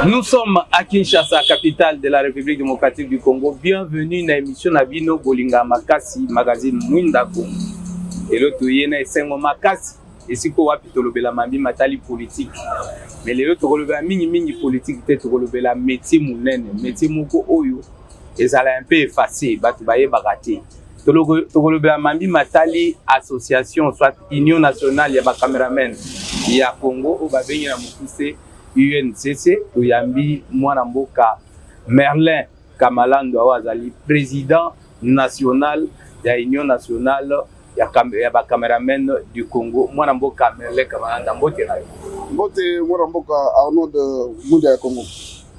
Nous sommes à Kinshasa, capitale de la République démocratique du Congo. Bienvenue dans l'émission Nabino Bolinga Makasi, magazine Mwinda Congo. Et l'autre, il y a un Makasi. Et si vous avez la mamie matali politique. Mais les autres, vous avez mini politique, peut-être vous avez la métier mounene, métier mouko oyo. Et ça l'a un peu effacé, batubaye baraté. Vous avez la mamie matali association, soit Union nationale, il y a des caméramens. Il y a Congo, vous avez un poussé. UNCC, Touyambi Mwanamboka Merlin Kamalando Awazali, président national de l'Union nationale, il y a des caméramens du Congo. Mwanamboka Merlin Kamalanda, Mbote Mwanamboka Arnaud de Moudia Congo.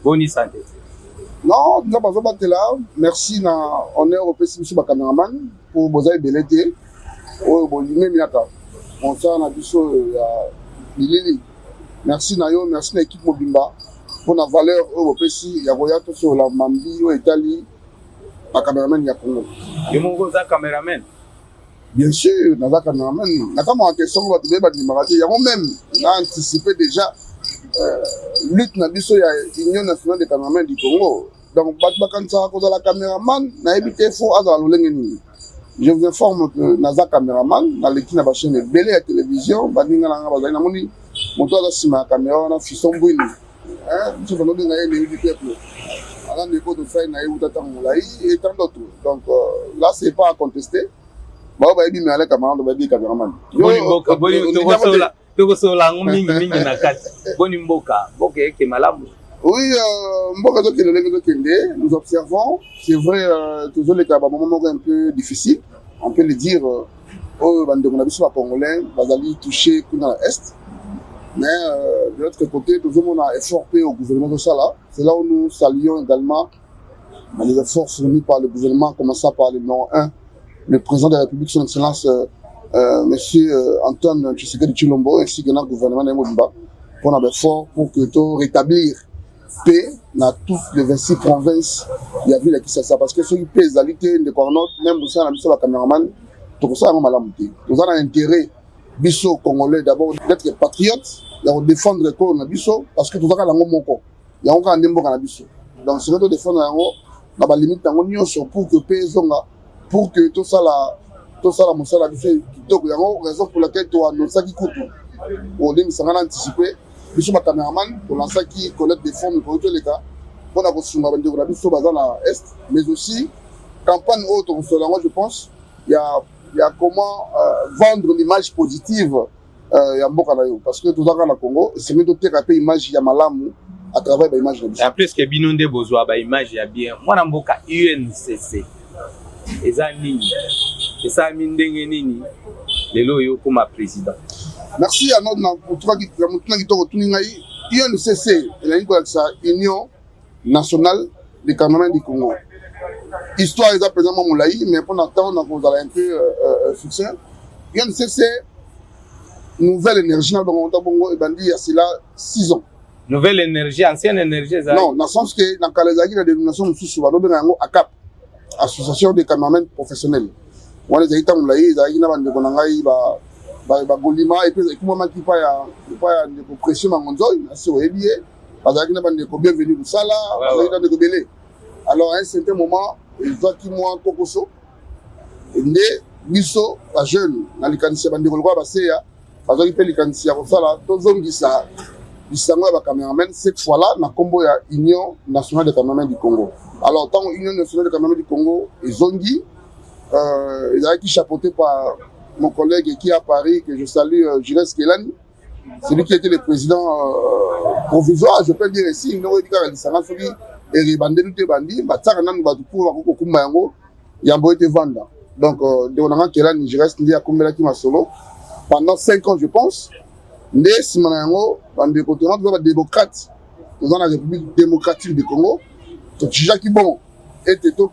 Bonne santé. Non, nous n'avons pas là. Merci, on est au PC sur le caméraman pour Bozaï Belete. On s'est en abisso Lili. Merci Nayo, merci l'équipe Mobimba pour la valeur européenne. Il y a voyagé sur la Mambi, l'Italie, la caméraman ya Congo. Et mon gros caméraman. Bien sûr, la caméraman. La caméraman en question, il y a même anticipé déjà lutte na biso ya Union nationale des caméramans du Congo. Donc, Batbakansa, à la caméraman, n'a évité faux à la Lolengeni. Je vous informe que Naza caméraman, dans l'équipe de la chaîne de Belé à télévision, Badinga Bazana Moni. Mon toit là, c'est ma caméra, on a fait son bruit. Nous sommes dans les peuple. Alors, les potes de Faye, et tant d'autres. Donc là, c'est pas à contester. Bah, on va dire, mais les caméras, on va dire caméraman. Oui, nous observons. C'est vrai, toujours les cas, moment un peu difficile. On peut le dire. On a vu sur la Congolais, on va toucher dans l'Est. Mais de l'autre côté, tout le monde a efforté au gouvernement de ça là. C'est là où nous saluons également les efforts fournis par le gouvernement, en commençant par le numéro 1, le président de la République, son Excellence, M. Antoine Tshisekedi Tshilombo, ainsi que notre gouvernement de Mobimba, pour un effort pour que tout rétablir paix dans toutes les 26 provinces. Il y a vu ça parce que ceux qui pèsent la lutte de Cornot, même si on a mis sur la caméraman, tout ça, on a l'amouté. Nous avons intérêt. Biso Congolais d'abord d'être patriote, de défendre le corps de Biso parce que tout ça là mon corps. Il y a encore un démon dans Biso. Donc c'est de défendre là la limite dans l'union pour que paix zonga pour que tout ça la monsala Biso donc il y a raison pour laquelle toi nous ça qui coûte. On dit ça va anticiper Biso ma caméraman pour lancer qui collecte des fonds pour tous les cas. On a reçu ma bande de Biso dans la est mais aussi campagne autre je pense il y a comment vendre l'image positive parce que tout ça dans le Congo c'est mieux de faire image ya malamu à travers l'image de en plus que binonde besoin ba image ya bien mwana mboka UNCC eza nini eza mindenge nini lelo yo comme président. Merci à notre pour toi qui UNCC la Union nationale des caméramans du Congo. Histoire est présentement moulaï, mais pour l'instant, on a un peu succès. UNCC, nouvelle énergie, dans le Congo, il y a 6 ans. Nouvelle énergie, ancienne énergie, ça? Non, dans le sens que dans la dénomination de Soussou, on a ACAP, Association des caméramans professionnels. On a des moulaï, il y a des Golima, et puis il y a des pressions dans mon zone, c'est au Hébié, parce qu'il y a des bienvenus de Sala, il y a des Bélé. Alors, à un certain moment, il va qu'il moi en Kokoso. Et Biso, la jeune, dans les candidates, il y a parce qu'il peut les candidats comme ça, tous les hommes qui sont les caméramans, cette fois-là, dans le combo, il y a l'Union nationale des caméramans du Congo. Alors, tant l'Union nationale des caméramans du Congo, ils ont dit, ils ont été chapeautés par mon collègue qui est à Paris, que je salue, Gilles Kelani. C'est lui qui était le président provisoire, je peux le dire ici, il n'a pas dit et les bandits de bandits, donc, je reste pendant 5 ans, je pense. Nous sommes des démocrates dans la République démocratique du Congo. Donc, Jacques Bon était pour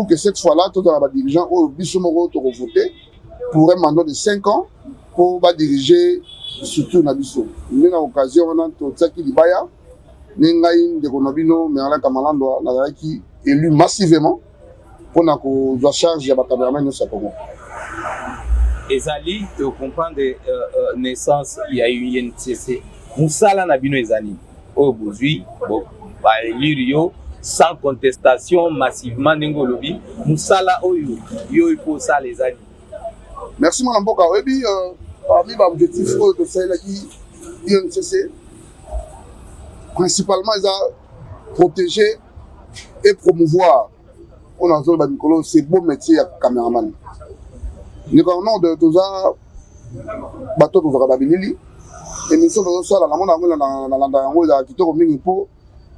que cette fois-là, tous les dirigeants au Bissomoro voté pour un mandat de 5 ans pour diriger surtout Nabiso. Nous avons l'occasion de Tsaki Libaya. Nengaïn de Konobino, mais Alain Kamalando, qui élu massivement pour la charge de la caméraman de Congo. Et Zali, tu comprends de naissance, il y a eu une CC. Moussala Nabino Ezali. au bozui bon ba élire yo sans contestation massivement ndenge olobi musala oyo yo il ça les amis. Merci mon mboka oyebi parmi les objectifs de Sahelaki INCC principalement ils ont protéger et promouvoir on a besoin de ces beaux métiers à caméraman. Nous avons de tout ça bateau to zaka babilili émission de ça la mona na landa yango za kitoko mingi po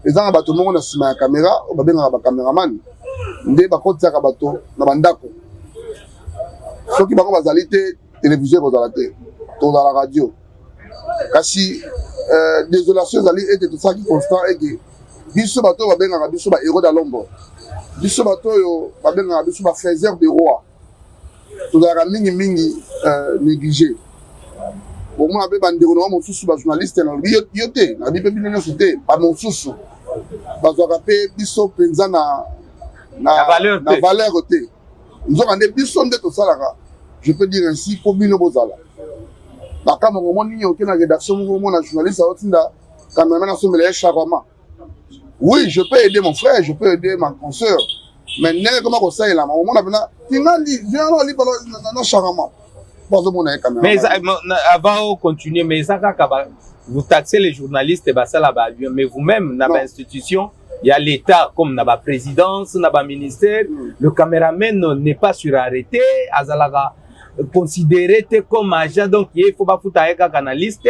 ezanga bato mongo na sima ya caméra o babenga ba cameraman nde bakotisa ka bato na bandako soki bango bazali te télévision kozala te to la radio kasi désolation zali et tout ça qui constant et que biso bato babenga biso ba héros de l'ombre biso bato yo babenga biso ba faiseur de roi to la mingi négligé. Pour moi, je suis un journaliste, je suis je peux dire ainsi pour Bino Bozala. Oui, je peux aider mon frère, je peux aider ma consoeur. Mais comment ça est là? Mais avant de continuer, mais vous taxez les journalistes, mais vous-même, dans l'institution, il y a l'État, comme dans la présidence, dans le ministère, le caméraman n'est pas surarrêté, considéré comme agent, donc il faut pas foutre avec un canaliste,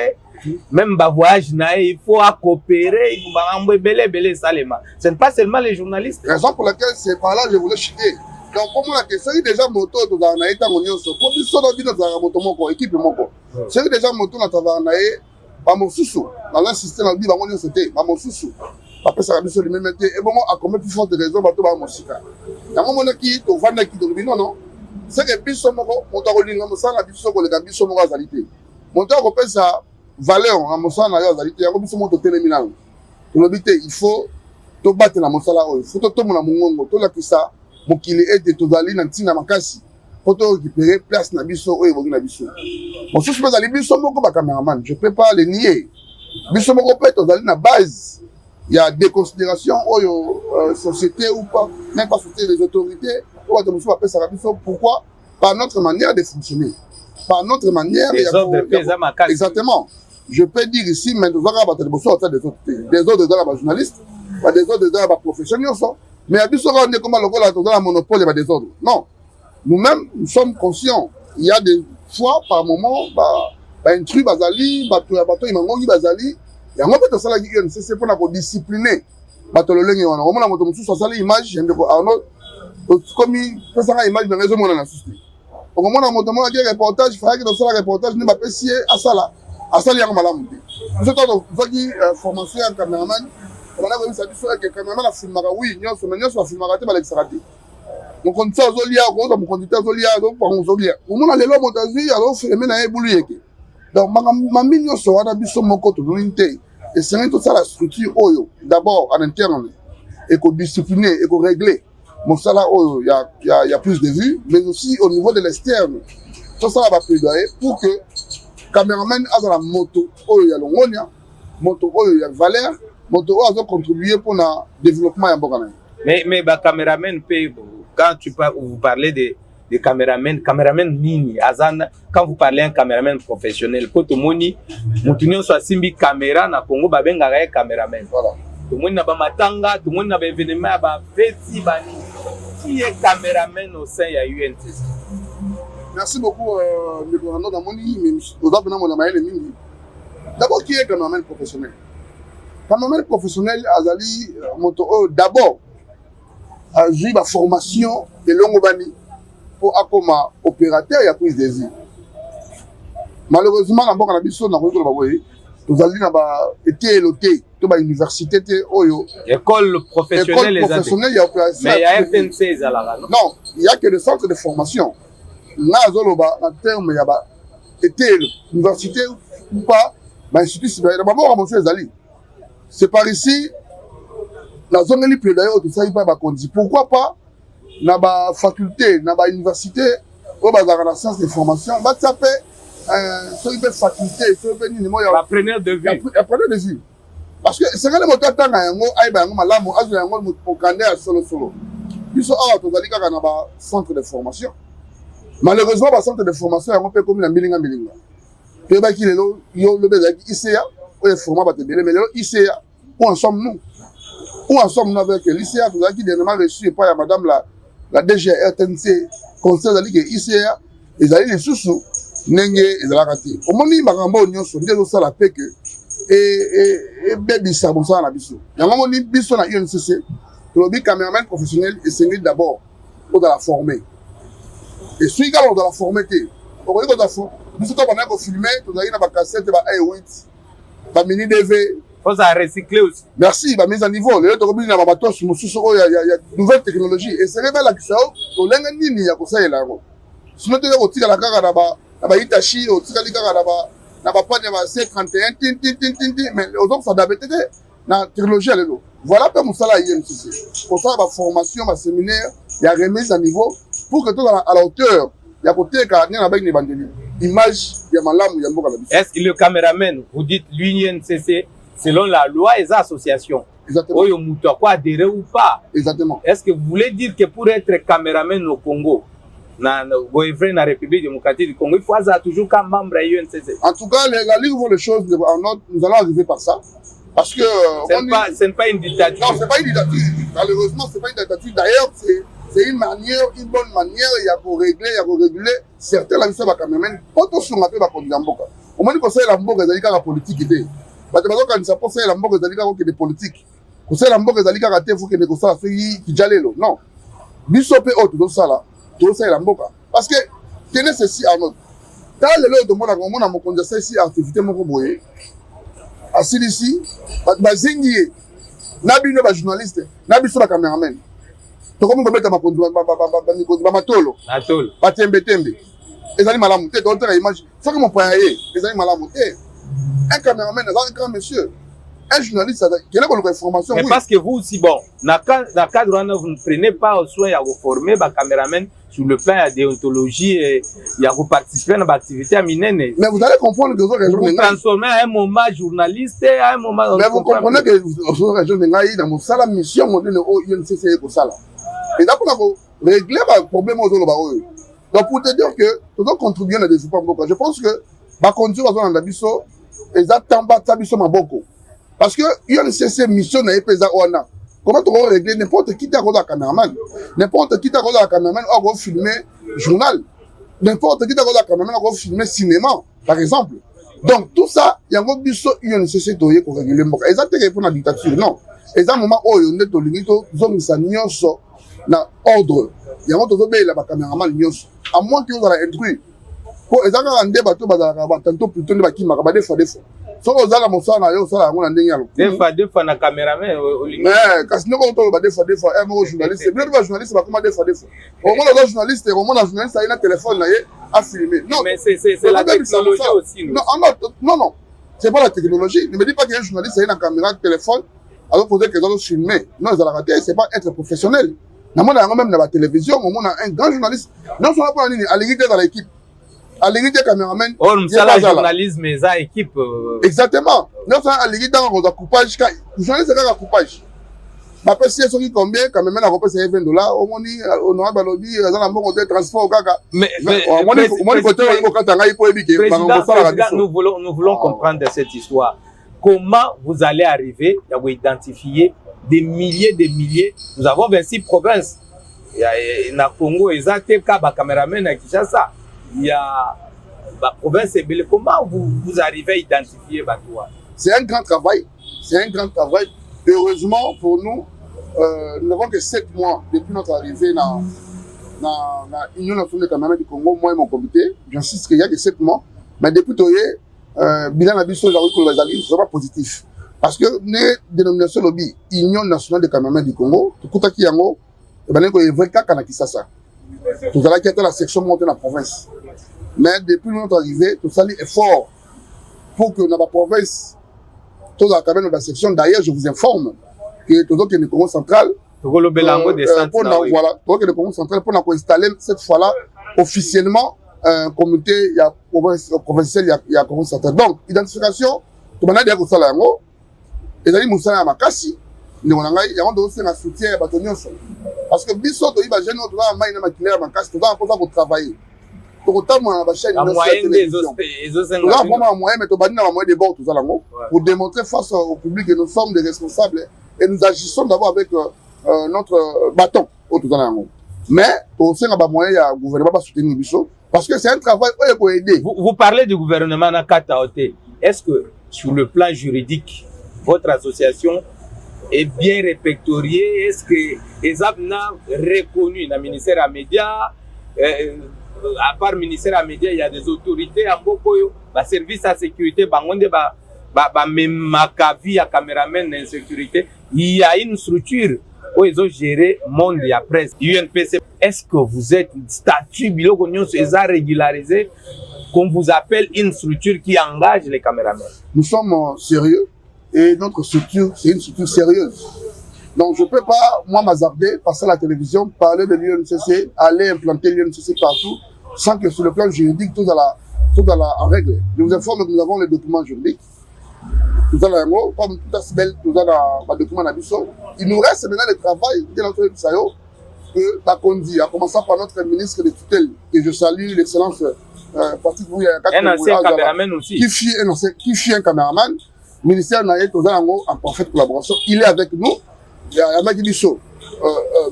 même le voyage, il faut coopérer, il faut belé salement. Ce n'est pas seulement les journalistes. Raison pour laquelle c'est par là que je voulais chuter. Donc, pour moi, la question est déjà moto, tout dans la état mon yonso. Pour nous, ça doit dire dans la moto moko, équipe moko. C'est déjà moto dans ta varnae, pas mon sous-sous. Dans l'insisté, dans le dit, bah, mon yonso, c'était, pas mon sous-sous. Après, ça va bien sûr le même été. Et bon, à combien plus forte raison, bah, tout va mon sika. Il y a un moment qui, tu vas qui, tu non, non. C'est que biso moko, mon taro linga, mon sang, la biso, le gars, biso moko, azalité. Mon taro, on sa valeur, en mon sang, la azalité, il y a un biso moko, téléminal. Tu l'habité, il faut, te battre dans mon salaire, il faut te mon mongo, tout la qui ça. Mokili ete tozali na ntina makasi pour te récupérer place na biso oyo bogi na biso bon si je peux aller biso moko ba cameraman je peux pas le nier biso moko peut tozali na base il y a des considérations oyo société ou pas même pas société les autorités ou ba tomusu ba pesa biso pourquoi par notre manière de fonctionner par notre manière exactement je peux dire ici mais nous avons battre des autres dans la journaliste des autres dans la professionnels mais à biso on est comme le monopole des autres. Non. Nous-mêmes, nous sommes conscients. Il y a des fois, par moment, un truc bazali, bateau imangongi bazali. Il y a un peu de ça qui c'est pour discipliner. Bateau le lengue on a moto musu ça image Arnaud comme il ça image dans les hommes on a assisté. Au moment où moto moi reportage, il fallait que dans ça reportage ne pas pessier à ça là. À ça il y a malamu. Nous autres qui formation en caméraman on a vu ça du fait que caméraman a filmé oui nous sommes filmé raté par l'extraté mon conducteur zolia mon conducteur zolia donc pour on zolia au moment les lois montages alors filmer na ébulu yeke donc ma mignon so wana biso moko to l'unité et c'est tout ça la structure oyo d'abord en interne et qu'on discipliner et qu'on régler mon salaire oyo il y a plus de vues mais aussi au niveau de l'externe tout ça va plaidoyer pour que caméraman a la moto oyo ya longonia moto oyo ya valeur moto oyo a contribué pour le développement ya mboka na. Mais ba caméraman quand vous parlez de caméraman nini azana quand vous parlez un caméraman professionnel poto moni mutunyo so simbi caméra na Congo babengaka caméraman voilà tout monde na ba matanga tout monde na ba événement ba festi bani qui est caméraman au sein ya UNCC. Merci beaucoup le gouvernement d'Amoni mais nous avons mon amael mingi d'abord qui est caméraman professionnel. Caméraman professionnel azali moto d'abord a eu la formation de Longobani pour comme opérateur et prise des vues. Malheureusement, dans le biso na ko ba boye, nous allons na ba été loté, to ba université te oyo école professionnelle les professionnelle ya opération. Mais il y a FNC ezalaka. Non, il y a que le centre de formation. Là zoloba na terme ya ba été université ou pas, ba institut supérieur d'abord à monsieur ezali. C'est par ici la zone li plaidoyer tout ça il pas ba conduit. Pourquoi pas na ba faculté, na ba université ou ba za sciences de formation, ba tapé sur une faculté, sur une appreneur de vue. Appreneur de vue. Parce que c'est quand même autant de yango aïba yango malamu azu yango mokande à solo solo. Ils sont ah tozali kaka na ba centre de formation. Malheureusement ba centre de formation yango pe comme la milinga. Pe ba ki lelo yo le bezaki ICA ou les formats ba te belé mais lelo ICA où en sommes-nous? Où en sommes-nous avec l'ICA tozali dernièrement reçu par madame la DG RTNC conseil zali que ICA ezali les sous nenge ezalaka te. Omoni makambo nyonso ndezo sala pe que et baby ça bon ça na biso yango moni biso na UNCC le caméraman professionnel et c'est d'abord pour la former et celui qui dans la former te on dit que biso to bana ko filmer to na ba cassette ba A8 ba mini DV faut ça recycler aussi. Merci ba mise à niveau le to ko bina ba bato sur mususu ya nouvelle technologie et c'est révèle la kisao to lenga nini ya ko sa yela ko sinon to ko tika la kaka na ba Hitachi o tika lika na ba n'a pas de C31 mais aux autres ça d'habiter na technologie lelo voilà pour mon salaire INCC pour ça la formation ma séminaire il y a remise à niveau pour que tout à la hauteur il y a côté ka na avec les bandeli image ya malamu ya mboka. Est-ce que le caméraman vous dites l'UNCC selon la loi et les associations exactement oyo muto quoi adhérer ou pas exactement est-ce que vous voulez dire que pour être caméraman au Congo na République démocratique du Congo, il faut avoir toujours comme membre à UNCC. En tout cas, la Ligue voit les choses en ordre, nous allons arriver par ça. Parce que. Ce n'est pas une dictature. Non, ce n'est pas une dictature. Malheureusement, ce n'est pas une dictature. D'ailleurs, c'est une manière, une bonne manière, il y a pour régler, il y a pour réguler. Certains, la mission va quand même. Pas tous sur ma paix, va conduire en boca. Au moins, conseil la mboka, ils ont la politique. Parce que quand ils savent la mboka, ils ont des politiques. Conseil la mboka, ils ont il faut que les conseils qui jalent. Non. Bisopé autre, tout ça là. Tout ça, parce que tenez ceci à notre dans le lot de mon amour qu'on essaie ici activité mon boye assis ici bazingi nabino ba journaliste nabiso ba cameraman to comme on mettre ma conduire ba matolo ba tembe ezali malamu te donc la image ça comme on peut aller ezali malamu te un cameraman un grand monsieur un journaliste qui a une information. Mais oui. Parce que vous aussi, bon, dans le cadre vous ne prenez pas soin à vous former, les caméramans, sur le plan de déontologie et à vous participer à l'activité à Minene. Mais vous allez comprendre que vous vous transformez à un moment journaliste, à un moment. Mais vous comprenez que vous avez dans mon salle mission, mon UNCC pour ça. Et là, pour régler le problème aux autres. Donc, pour te dire que tout le monde contribue à développement. Je pense que la conduite dans la biso, exactement, ça biso maboko. Parce que UNCC mission n'est pas ça. Comment tu vas régler n'importe qui t'a la caméraman, n'importe qui t'a la caméraman va filmer journal, n'importe qui t'a la caméraman va filmer cinéma, par exemple. Donc tout ça, il y a un biso UNCC doye pour réguler. Exactement pour la dictature, non. Exact moment où on est au limite, zone ça nyonso na ordre. Il y a un autre obéi la caméraman nyonso. À moins que vous allez introduire. Pour exactement un débat tout bazar tantôt plutôt de bakima kabade fois des fois. So ozala mosala yo sala ngona ndenge yalo des fois na caméraman mais kasi noko to ba des fois un journaliste bien ba journaliste ba comment des fois au moins le journaliste a une téléphone là à filmer non mais c'est la technologie aussi non c'est pas la technologie ne me dis pas qu'il y a un journaliste a une caméra téléphone alors poser que dans filmer non ils ont raté c'est pas être professionnel na mona même dans la télévision on a un grand journaliste non ça pas nini aligné dans l'équipe aligné des caméramans. Oh, nous sommes la journalisme et ça équipe. Exactement. Nous sommes aligné dans le coupage. Le journaliste c'est un coupage. Ma personne est sur combien quand même on a repensé $20. Au moins on aura balobi dans la mort de transport kaka. Mais au moins côté au Katanga il faut éviter. Nous voulons comprendre cette histoire. Comment vous allez arriver à vous identifier des milliers. Nous avons 26 provinces. Il y a na Congo exact ka caméraman à Kinshasa. Il y a la province est belle. Comment vous arrivez à identifier Batoua? C'est un grand travail. Heureusement pour nous, nous n'avons que 7 mois depuis notre arrivée dans l'Union nationale des caméramans du Congo, moi et mon comité. J'insiste qu'il n'y a que 7 mois. Mais depuis Toye, bilan d'habitation de la rue Kolobazali, c'est pas positif. Parce que nous dénomination lobby, Union nationale des caméramans du Congo, tout ce qui est en haut, il y a un vrai cas qui ça. Tout à l'heure, qui était la section montée dans la province. Mais depuis notre arrivée, tout ça est fort pour que dans la province, tout dans la section, d'ailleurs, je vous informe que tout le Congo central, pour le Congo central, pour installer cette fois-là officiellement un comité, il y a provincial, il y a Congo central. Donc, identification, tout le monde a dit que ça là, ezali mosala ya makasi ndeko na ngai yango tozosenga soutien ya bato nyonso parce que biso toyiba jeune oyo toza na mai na makila ya makasi toza na mposa kotravaille tokotambola na bachaine nyonso ya télévision toza na vraiment ya moyen mais tobandi na bamoyen de bord toza nango pour démontrer face au public que nous sommes des responsables et nous agissons d'abord avec notre bâton oyo toza na yango mais tokosenga bamoyen ya gouvernement basoutenir biso parce que c'est un travail oyo ekoaider. Vous parlez du gouvernement na kata ote. Est-ce que sur le plan juridique votre association est bien répertoriée? Est-ce que ESAP n'a reconnu dans le ministère des médias, à part le ministère des médias, il y a des autorités à Bokoyo, le service de sécurité, même Makavi, à caméraman d'insécurité, il y a une structure où ils ont géré le monde de la presse. UNPC, est-ce que vous êtes statut bilogonion, régularisé, qu'on vous appelle une structure qui engage les caméramans? Nous sommes sérieux. Et notre structure, c'est une structure sérieuse. Donc je ne peux pas, moi, m'hazarder, passer à la télévision, parler de l'UNCC, aller implanter l'UNCC partout, sans que sur le plan juridique, tout en règle. Je vous informe que nous avons les documents juridiques. Tout à l'heure, comme tout à belle, tout à l'heure, documents d'Abisso. Il nous reste maintenant le travail de notre Bissayo, que Bakondi, en commençant par notre ministre de tutelle, que je salue, l'excellence, Patrick Bouya, un ancien caméraman aussi. Qui fut un caméraman. Ministère Naïe Tozango en parfaite collaboration. Il est avec nous. Il y a Magui Bisso.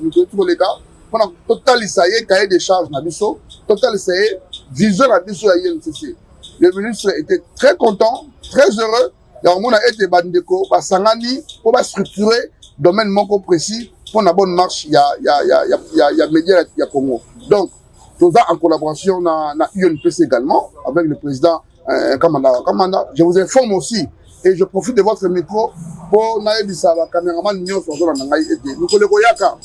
Nous tous les gars. Pendant total Isaïe, cahier des charges Nabisso. Total Isaïe, vision Nabisso à INCC. Le ministre était très content, très heureux. Et on a été bandeko, Sangani, pour structurer domaine manco précis. Pour la bonne marche, il y a médias, il y a Congo. Donc, nous en collaboration dans UNPC également, avec le président Kamanda. Je vous informe aussi. Et je profite de votre micro pour naïbisa la caméraman nyo sur la nangai ete nous collègues yaka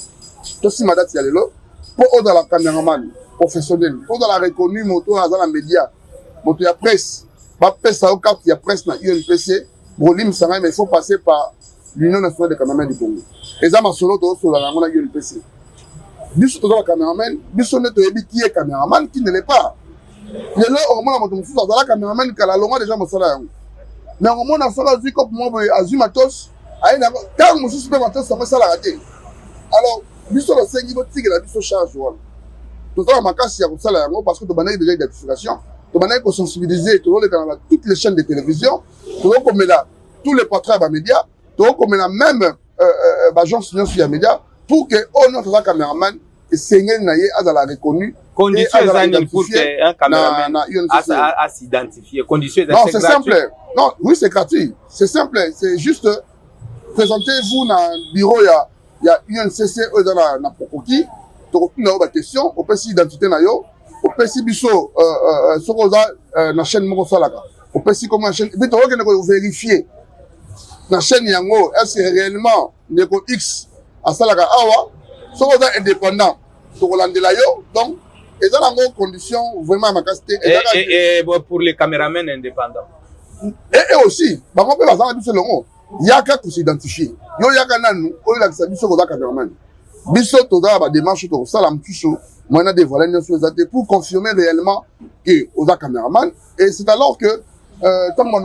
to si madati yalelo pour dans la caméraman professionnel pour dans la reconnu moto à la média moto ya presse pas presse au cap ya presse na UNPC volume ça mais il faut passer par l'Union nationale des caméramans du Congo et ça ma solo to sur la ngona UNPC biso to la caméraman biso ne to yebi qui est caméraman qui ne l'est pas lelo au moment moto musu dans la caméraman kala longa déjà mo sala yango. Mais au moment où on a vu comme moi, Azumatos, quand on se matos, ça va rater. Alors, biso le sengi bo tigre la biso charge wala. Tout ça ma casse ya ko sala yango parce que to banaye déjà d'identification, to banaye ko sensibiliser to le dans toutes les chaînes de télévision, to comme là tous les portraits de médias, to comme là même agence sur les médias pour que notre caméraman et seigneur naye a la reconnu. Conditions pour un caméraman à s'identifier. Conditions. Non, c'est simple. Non, oui, c'est gratuit. C'est simple. C'est juste présentez-vous dans le bureau. Il y a UNCC dans la Pokoki. Tu as une question. On peut s'identifier. On peut s'y biso sur la chaîne Mokosalaka. On peut s'y comment chaîne. Mais tu vas vérifier la chaîne Yango. Est-ce que réellement Neko X à Salaka Awa sont indépendants. Tu vas donc. Et dans la condition vraiment à ma capacité. Et pour les caméramans indépendants. Et aussi, par contre, il y a qu'à s'identifier. Il y a qu'à nous, il y a qu'à nous, caméraman. Biso toda ba démarche to ça la mtuso moyen de voler pour confirmer réellement que aux caméraman et c'est alors que tant mon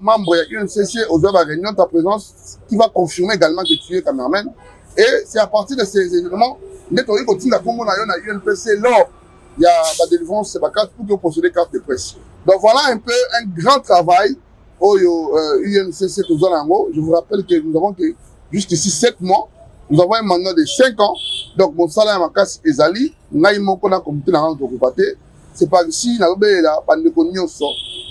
membre de UNCC aux réunion ta présence qui va confirmer également que tu es caméraman et c'est à partir de ces éléments que tu continue à Congo na UNPC lors il y a la délivrance c'est pas carte pour que posséder carte de presse. Donc voilà un peu un grand travail au UNCC Tozalango. Je vous rappelle que nous avons que jusqu'ici 7 mois, nous avons un mandat de 5 ans. Donc mon salaire ma casse ezali, naïmo kona comité na rente okupate. C'est pas ici na lobe la bandeko nyonso,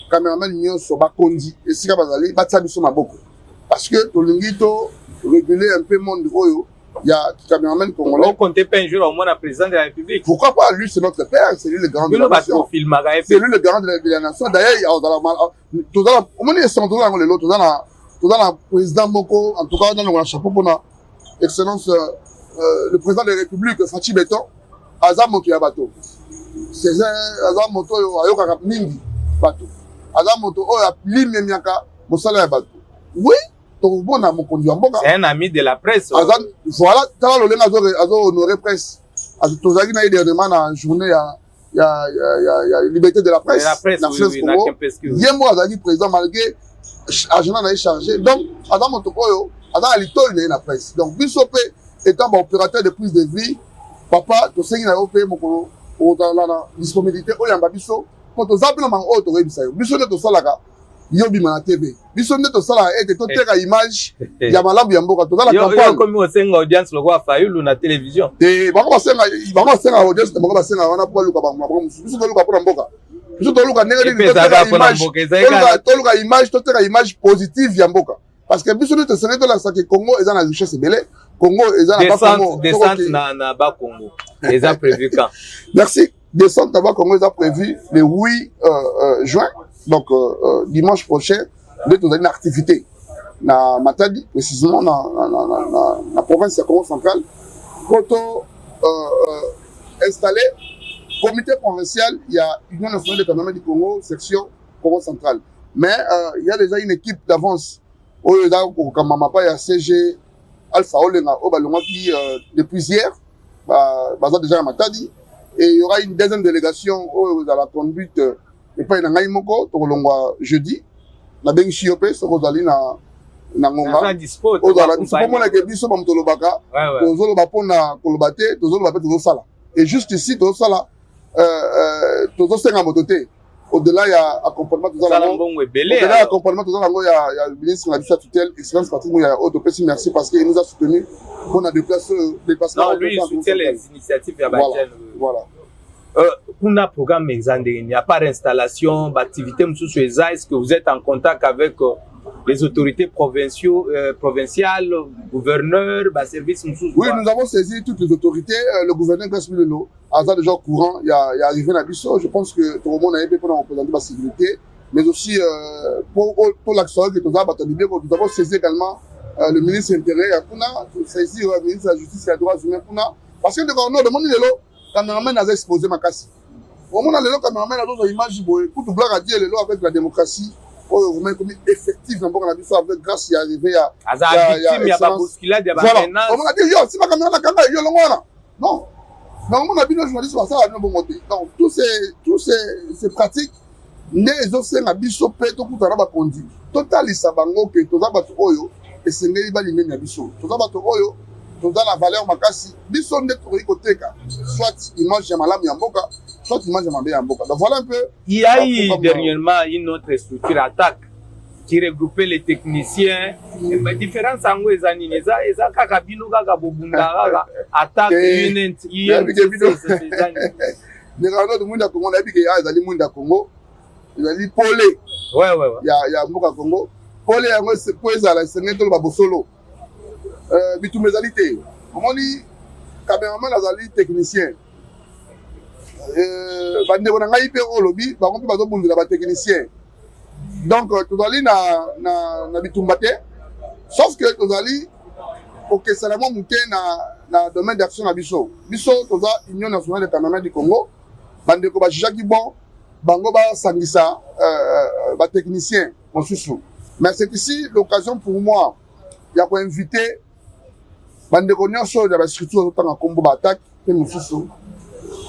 cameraman nyonso bakondi et sika bazali batsa biso maboko. Parce que tolingi to réguler un peu monde oyo. Il y a caméraman congolais. On comptait pas un jour au moins la président de la République. Pourquoi pas? Lui, c'est notre père, c'est lui le grand de la nation. C'est lui le grand de la nation. D'ailleurs, il y a au moins, il y a le président Moko, en tout cas, dans le chapeau pour l'excellence, le président de la République, Fachi Beton, Azam Moto Yabato. C'est Azam Moto, Ayoka Mingi, Bato. Azam Moto, Lim Miaka, Mosala Yabato. Oui. C'est un ami de la presse. Voilà, tu as honoré presse. Tu as dernièrement en journée, il y a liberté de la presse. La presse, oui, président malgré agenda na chargé donc adam moto oyo adam alitoli na presse donc biso pe étant opérateur de prise de vie papa to sengi na yo pe mokolo otala na disponibilité oyamba biso po to zapi na mango oyo to yebisa yo biso nde to salaka yo bima na TV biso nde to sala ete to teka image ya malabu ya mboka to la campagne yo comme osenga audience lokwa fayulu na télévision bako basenga audience bako basenga wana po luka ba mwa biso to luka po na mboka biso to luka ndenge ni to luka image to teka image positive ya mboka parce que biso nde to senga to la sake Congo eza na richesse belé Congo eza na ba Congo descente na ba Congo eza prévu quand merci descente na ba Congo eza prévu le 8 juin. Donc, dimanche prochain, nous avons une activité na Matadi, précisément dans la province de Congo centrale, pour installer comité provincial. Il y a Union nationale des caméramans du Congo, section Congo centrale. Mais il y a déjà une équipe d'avance. Il y a CG Alpha Olenga, qui depuis hier, déjà à Matadi. Et il y aura une deuxième délégation dans la conduite. Et puis, il y a un jeudi, il y a un chiopé, il y a un ngonga. Et juste ici, au-delà, il y a accompagnement. Au-delà, accompagnement, il y a le ministre de la tutelle, excellence Patrick Mouya, merci parce qu'il nous a soutenus. On a déplacé. Non, lui, il soutient les initiatives. Voilà. Kuna programme il n'y a pas d'installation, d'activité, est-ce que vous êtes en contact avec les autorités provinciales, gouverneurs, services? Oui, nous avons saisi toutes les autorités, le gouverneur Grace Milelo, à ça déjà au courant, il y a arrivé à Bissau, je pense que tout le monde a aimé pour représenter la sécurité, mais aussi pour l'action que nous avons saisi également le ministre intérieur, nous avons saisi le ministre de la Justice et des droits humains, parce que nous avons demandé caméraman a exposé ma casse. Au moment où le caméraman a d'autres images, pour tout blague à dire avec la démocratie, vous mettez comme effectif dans le pays avec grâce il y a arrivé à. Il y a pas bousculade, il y a pas menace. On a dit yo, si ma caméra la caméra yo longola. Non. Non, on a vu nos journalistes ça à bon côté. Donc tous ces pratiques les autres na biso pe to kutana ba conduit. Total isabango que toza bato oyo et sengeli ba limene na biso. Toza bato oyo dans la valeur makasi biso nde tokoki koteka soit image ya malamu ya mboka soit image ya mabe ya mboka. Donc voilà un peu. Il y a eu dernièrement une autre structure attaque qui regroupait les techniciens. Mais différence en gros ezani eza kaka bino kaka bobunda kaka attaque une ne rano de munda Congo na bike ya ezali munda Congo ezali polé. Ouais. Ya mboka Congo polé yango po ezala sengento ba bosolo. Bitumezalité. On dit caméraman azali technicien. Bande on a hyper au lobby, par contre bazo bundela ba technicien. Donc tozali na bitumbate. Sauf que tozali OK seulement muté na domaine d'action na biso. Biso toza Union nationale des caméramans du Congo. Bande ko ba jaki bon bango ba sangisa ba technicien mosusu. Mais c'est ici l'occasion pour moi il y a pour inviter bande connaissance de la structure autant en combo attaque que nous sous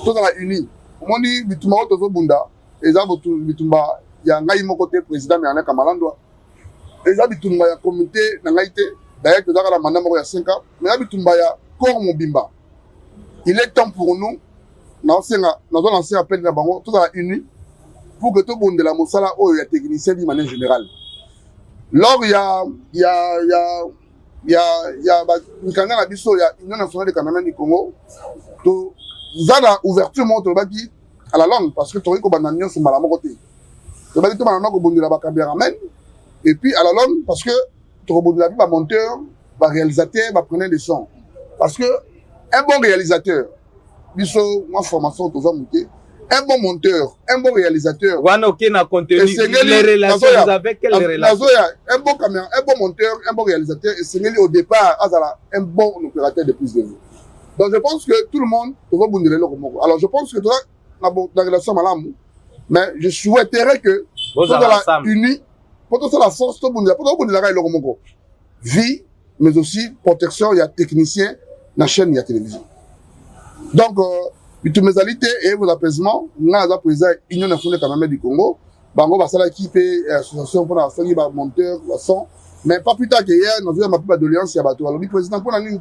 tout dans la uni on dit bituma tozo bunda eza botu bitumba ya ngai moko te président mais anaka malandwa eza bitumba ya comité na ngai te d'ailleurs toza la mandat moko ya 5 ans mais ya bitumba ya corps mobimba il est temps pour nous na senga na zo lancer appel na bango tout dans la uni pour que tout bonde la mosala oyo ya technicien de manière générale lors il y a mikanga na biso ya Union nationale des caméramans du Congo to zana ouverture montre baki à la langue parce que tori ko bananion sur malamo côté to baki to banana ko bondela ba caméraman et puis à la langue parce que to bondela ba monteur ba réalisateur ba preneur de son parce que un bon réalisateur biso moi formation to za muté un bon monteur, un bon réalisateur. Les relations avec quelle relation? Un bon caméra, un bon monteur, un bon réalisateur et c'est au départ un bon opérateur de prise de vue. Donc je pense que tout le monde alors je pense que dans la relation malam, mais je souhaiterais que tout la unis, pour tout la force, tout le vie, mais aussi protection, il y a technicien, la chaîne, il y a télévision. Donc bitumezalité et vos apaisements, nous avons président Union nationale des caméramans du Congo, bango basalaki mpe association mpona basangi bamonteur bason. Mais pas plus tard que hier, nous avons ma doléance, il y a bateau. Alors, le président, pour la ligne,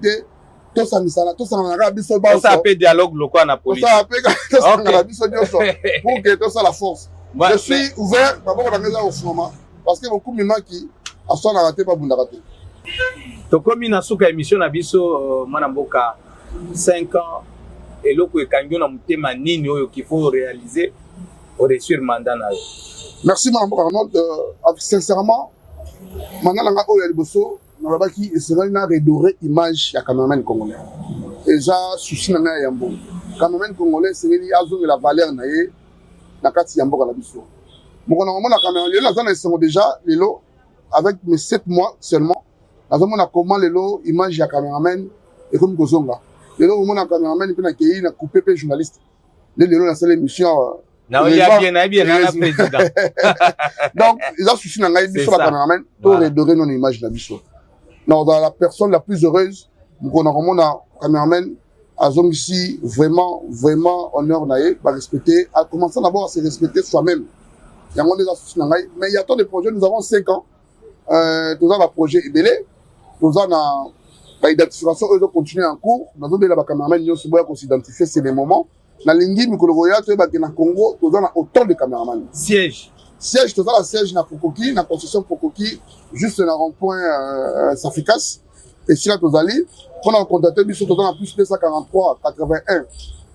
tout ça, tout ça, on a biso ba. Ça appelle dialogue local na police. Ça appelle tout ça, on a biso nyoso. Pour que tout ça la force. Je suis ouvert, d'abord on a mis au fondement parce que beaucoup de gens qui a soit raté pas bunda raté. To comme na suka émission na biso mwana mboka 5 ans et loko ekangi na mutema nini oyo qu'il faut réaliser au réussir mandat na. Merci mwana mboka sincèrement maintenant nga oyo liboso na babaki esengeli na redorer image ya cameraman congolais. Déjà souci na nga ya mbo. Cameraman congolais esengeli azonga la valeur na ye na kati ya mboka na biso. Moko na mona cameraman lelo azana esengo déjà lelo avec mes 7 mois seulement. Azomona comment lelo image ya cameraman et comme kozonga. Lelo mona cameraman pe na kei na couper pe journaliste. Lelo na salle émission na bien na président. Donc, ils ont souci dans la cameraman pour redorer nos images de la biso. Dans la personne la plus heureuse, nous avons un cameraman à ici vraiment honneur naïe, va respecter, à commencer d'abord à se respecter soi-même. Il y a des soucis dans mais il y a tant de projets, nous avons 5 ans. Nous avons un projet ébélé, nous avons l'identification, eux ont continué en cours. Nous avons des cameraman, nous avons s'identifier, c'est les moments. Na lingi mikolo roya to ba na Congo to na autant de caméramans siège to la siège na Pokoki na concession Pokoki juste na rond-point Safikas et si là to zali on a contacté biso to na plus 243 81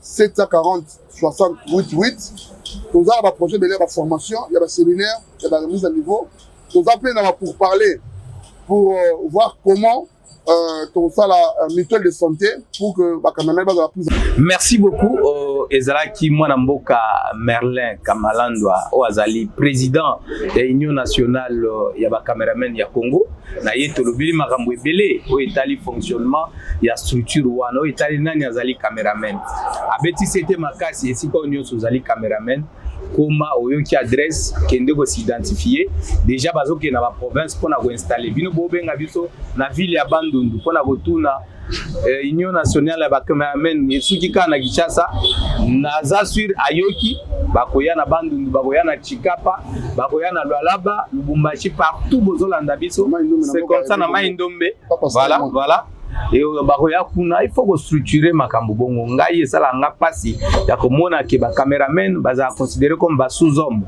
740 60 88 to za ba projet belé ba formation il y a ba séminaire il y a ba remise à niveau to za plein pour parler pour voir comment tout ça la mutuelle de santé pour que ba cameraman ba la plus. Merci beaucoup ezalaki mwana mboka Merlin Kamalandwa Oazali président de l'Union nationale ya ba cameraman ya Congo na yeto lobili makambo ebele o etali fonctionnement ya structure wana o etali nani azali cameraman abeti c'était makasi esika union sozali cameraman koma oyoki adresse kende ko s'identifier déjà bazoke na ba province pona ko installer bino bobenga biso na ville ya Bandundu pona ko tuna Union nationale ya ba cameraman esuki kana Kinshasa naza sur ayoki bakoya na Bandundu bakoya na Chikapa bakoya na Lualaba Lubumbashi partout bozolanda biso c'est comme ça na Maindombe voilà et bakoya kuna il faut ko structurer makambo bongo ngai esala nga pasi ya komona ke ba cameraman baza considéré comme ba sous-homme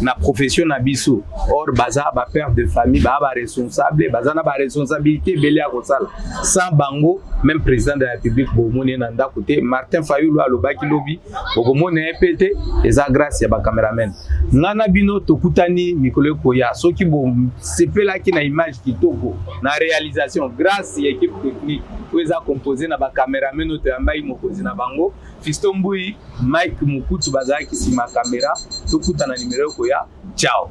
na profession na biso or baza ba père de famille ba responsable baza na ba responsabilité belé ya kosala sans bango même président de la République bomone na ndako te Martin Fayulu alobaki lobi bokomone epete eza grâce ya ba cameraman ngana bino tokutani mikolo koya soki bo sepelaki na image kitoko na réalisation grâce ya équipe technique oza composé na ba cameraman otoyambai mokozi na bango Fiston Mbui Mike Mukutu bazaki sima caméra tokutana numéro koya ciao.